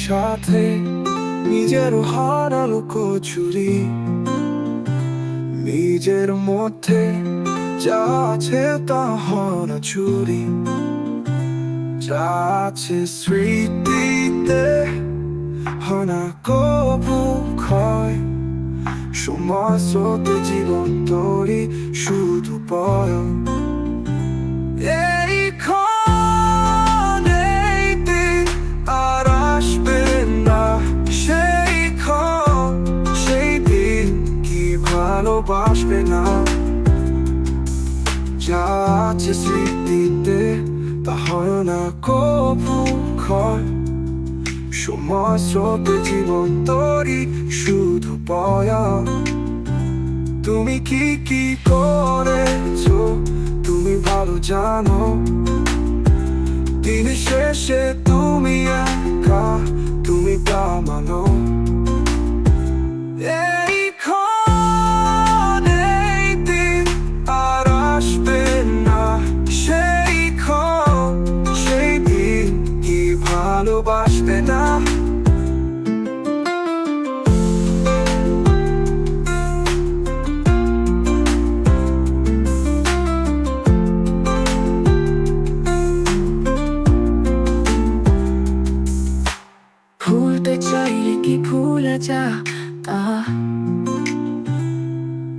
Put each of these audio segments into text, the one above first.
সাথে নিজেরও হারালো চুরি, নিজের মধ্যে যা আছে তা হনা চুরি, যা আছে স্মৃতিতে হনা কবু ক্ষয়। সময় স্রোতে জীবন তরি শুধু বয়ন। এই ক্ষণ, এই দিন আর আসবে না, সেই ক্ষণ সেই দিন কি ভালোবাসবে না। যা আছে স্মৃতিতে তা হয় না কবু ক্ষয়। সময় স্রোতে জীবন তরি শুধু বয়ন। তুমি কি করেছো তুমি ভালো জানো, দিনের শেষে তুমি একা, তুমি তা মানো। এই ক্ষণ, এই দিন আর আসবে না, সেই ক্ষণ সেই দিন কি ভালোবাসবে না। ভুলতে চাইলে কি ভুলে যা,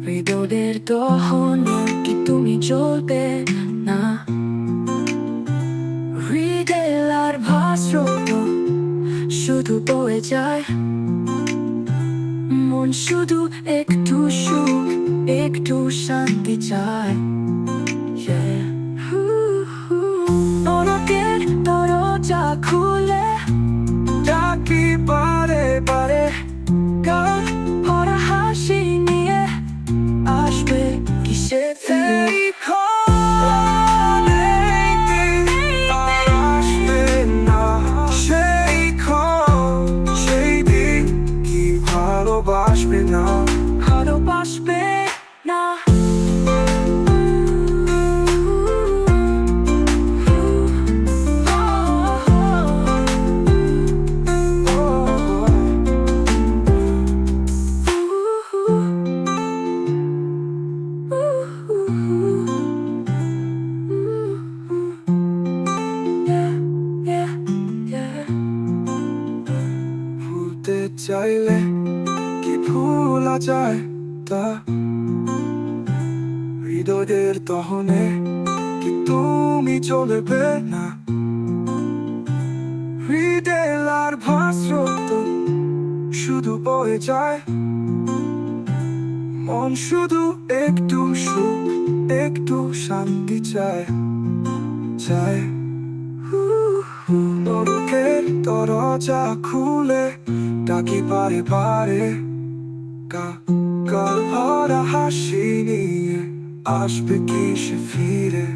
হৃদয়ের দহন কি তুমি জ্বলবে না। হৃদয়ের আর ভাস্রত শুধু বয়ে যায়, মন শুধু একটু সুখ একটু শান্তি চায়। অনেকের দরজা খুলে ডাকি বারে বারে, গান ভরা হাসি নিয়ে আসবে কিসের এই ক্ষণ, এই দিন আর আসবে না, সেই ক্ষণ সেই দিন কি ভালোবাসবে না। ভালোবাসবে না। ভুলতে চাইলে কি ভোলা যায় তা, হৃদয়ের দহনে কি তুমি চলবে না। হৃদয়ের আর ভাস্রত শুধু বয়ে যায়, মন শুধু একটু সুখ একটু শান্তি চায় চায়। নরকের দরজা খুলে ডাকি বারে বারে, গাল ভরা হাসি নিয়ে আসবে কি সে ফিরে।